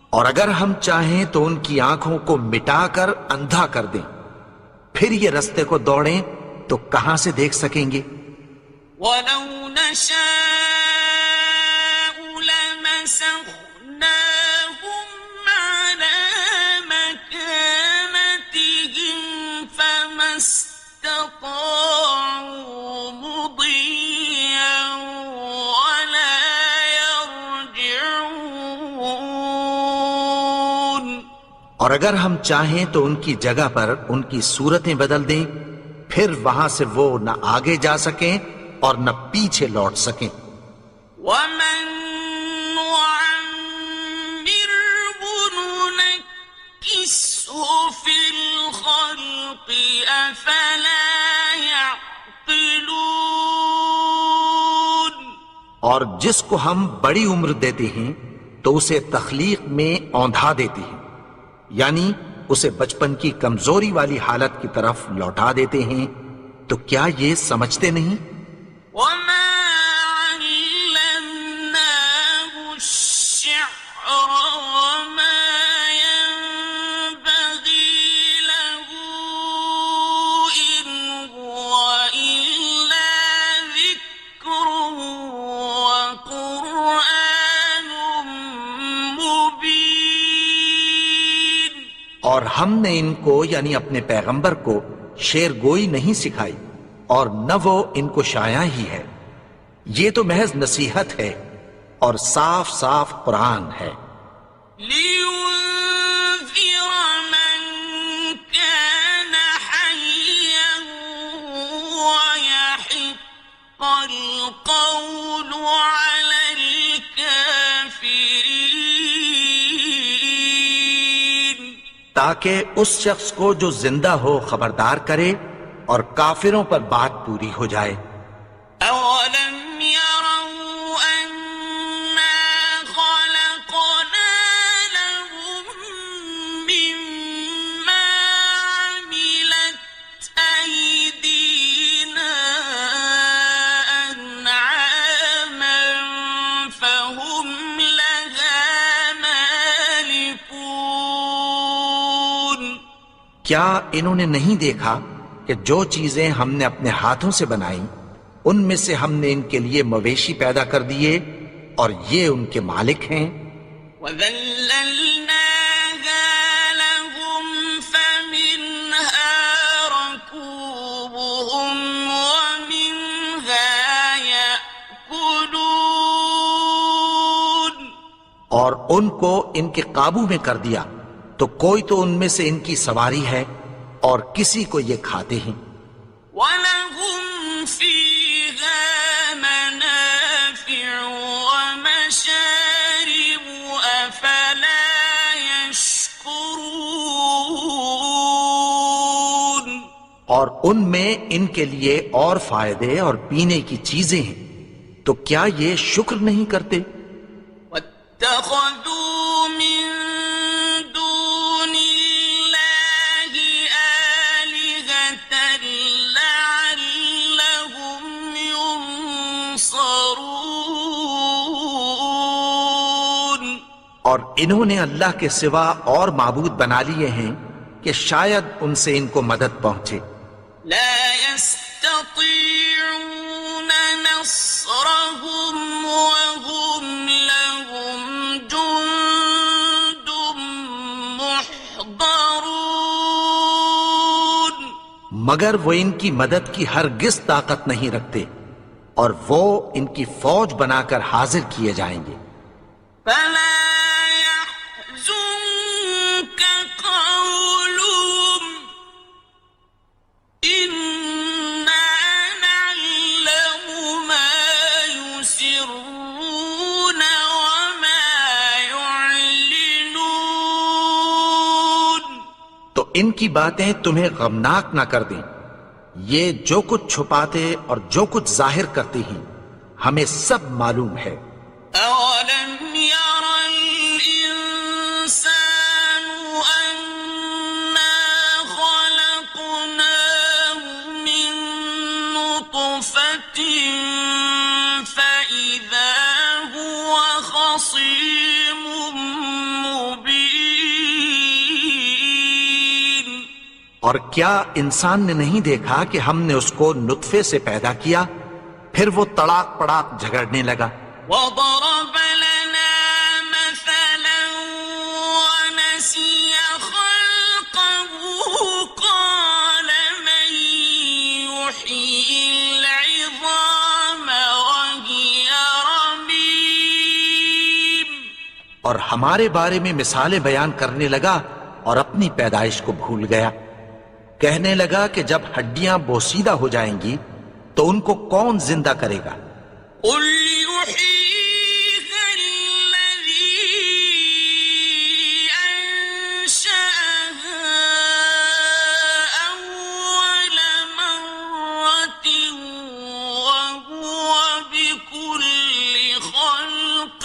اور اگر ہم چاہیں تو ان کی آنکھوں کو مٹا کر اندھا کر دیں پھر یہ رستے کو دوڑیں تو کہاں سے دیکھ سکیں گے. ولو نشاء لمسخناهم على مكانتهم فما استطاعوا مضيا ولا يرجعون. اور اگر ہم چاہیں تو ان کی جگہ پر ان کی صورتیں بدل دیں پھر وہاں سے وہ نہ آگے جا سکیں اور نہ پیچھے لوٹ سکیں. ومن نعمره ننكسه في الخلق أفلا يعقلون. اور جس کو ہم بڑی عمر دیتے ہیں تو اسے تخلیق میں اوندھا دیتے ہیں یعنی اسے بچپن کی کمزوری والی حالت کی طرف لوٹا دیتے ہیں تو کیا یہ سمجھتے نہیں؟ وما علمناه الشعر وما ينبغي له إن هو إلا ذكر وقرآن مبين. اور ہم نے ان کو یعنی اپنے پیغمبر کو شعر گوئی نہیں سکھائی اور نہ وہ ان کو شایع ہی ہے. یہ تو محض نصیحت ہے اور صاف صاف قرآن ہے. لينذر من كان حيا ويحق القول على الكافرين. تاکہ اس شخص کو جو زندہ ہو خبردار کرے اور کافروں پر بات پوری ہو جائے. أولم يروا أنا خلقنا لهم مما عملت أيدينا أنعاما فهم لها مالكون. کیا انہوں نے نہیں دیکھا کہ جو چیزیں ہم نے اپنے ہاتھوں سے بنائیں ان میں سے ہم نے ان کے لیے مویشی پیدا کر دیے اور یہ ان کے مالک ہیں. وَذَلَّلْنَاهَا لَهُمْ فَمِنْهَا رَكُوبُهُمْ وَمِنْهَا يَأْكُلُونَ. اور ان کو ان کے قابو میں کر دیا تو کوئی تو ان میں سے ان کی سواری ہے اور کسی کو یہ کھاتے ہیں. وَلَهُمْ فِيهَا مَنَافِعُ وَمَشَارِبُ أَفَلَا يَشْكُرُونَ. اور ان میں ان کے لیے اور فائدے اور پینے کی چیزیں ہیں، تو کیا یہ شکر نہیں کرتے؟ وَاتَّخَذُوا مِن دُونِ اللَّهِ آلِهَةً لَعَلَّهُمْ يُنصَرُونَ. اور انہوں نے اللہ کے سوا اور معبود بنا لیے ہیں کہ شاید ان سے ان کو مدد پہنچے. لا يستطيعون نصرهم وهم لهم جند محضرون. مگر وہ ان کی مدد کی ہرگز طاقت نہیں رکھتے اور وہ ان کی فوج بنا کر حاضر کیے جائیں گے. فلا يحزنك قولهم إنا نعلم ما يسرون وما يعلنون. تو ان کی باتیں تمہیں غمناک نہ کر دیں. یہ جو کچھ چھپاتے اور جو کچھ ظاہر کرتے ہیں ہمیں سب معلوم ہے. أولم ير الإنسان أنا خلقناه من نطفة فإذا هو خصيم مبين. اور کیا انسان نے نہیں دیکھا کہ ہم نے اس کو نطفے سے پیدا کیا پھر وہ تڑاک پڑاک جھگڑنے لگا. وضرب لنا مثلا ونسي خلقه قال من يحيي العظام وهي رميم. اور ہمارے بارے میں مثالیں بیان کرنے لگا اور اپنی پیدائش کو بھول گیا. کہنے لگا کہ جب ہڈیاں بوسیدہ ہو جائیں گی تو ان کو کون زندہ کرے گا؟ قل يحييها الذي أنشأها أول مرة وهو بكل خلق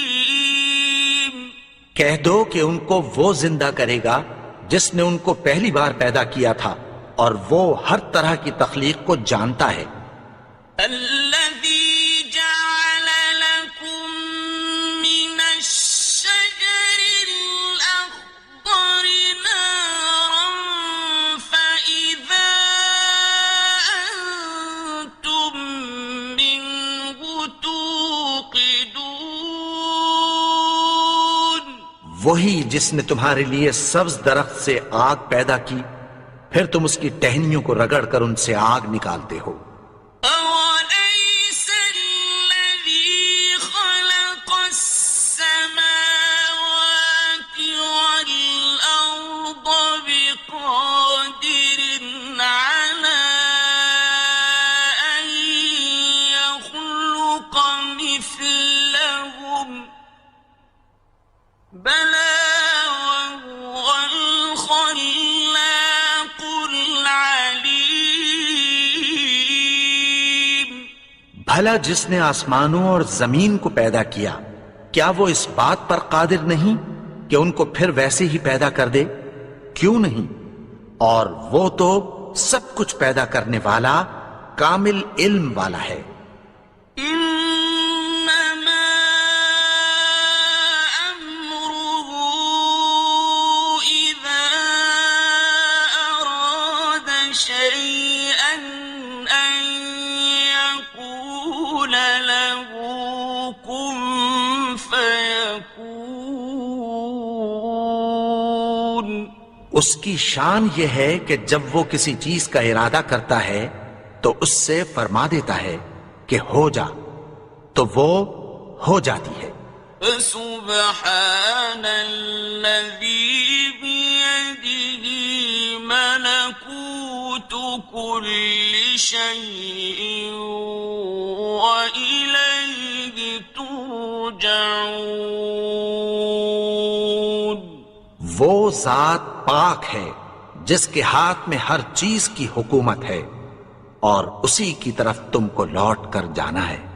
عليم. کہہ دو کہ ان کو وہ زندہ کرے گا جس نے ان کو پہلی بار پیدا کیا تھا اور وہ ہر طرح کی تخلیق کو جانتا ہے. الذي جعل لكم من الشجر الأخضر نارا فإذا أنتم منه توقدون. وہی جس نے تمہارے لیے سبز درخت سے آگ پیدا کی پھر تم اس کی ٹہنیوں کو رگڑ کر ان سے آگ نکالتے ہو. أوليس الذي خلق السماوات والأرض بقادر على أن يخلق مثلهم بلى وهو الخلاق العليم. بھلا جس نے آسمانوں اور زمین کو پیدا کیا کیا وہ اس بات پر قادر نہیں کہ ان کو پھر ویسے ہی پیدا کر دے؟ کیوں نہیں؟ اور وہ تو سب کچھ پیدا کرنے والا کامل علم والا ہے. إنما أمره إذا أراد شيئا أن يقول له كن فيكون. اس کی شان یہ ہے کہ جب وہ کسی چیز کا ارادہ کرتا ہے تو اس سے فرما دیتا ہے کہ ہو جا، تو وہ ہو جاتی ہے۔ فسبحان الذي بيده ملكوت كل شيء وإليه ترجعون۔ وہ ذات پاک ہے جس کے ہاتھ میں ہر چیز کی حکومت ہے اور اسی کی طرف تم کو لوٹ کر جانا ہے۔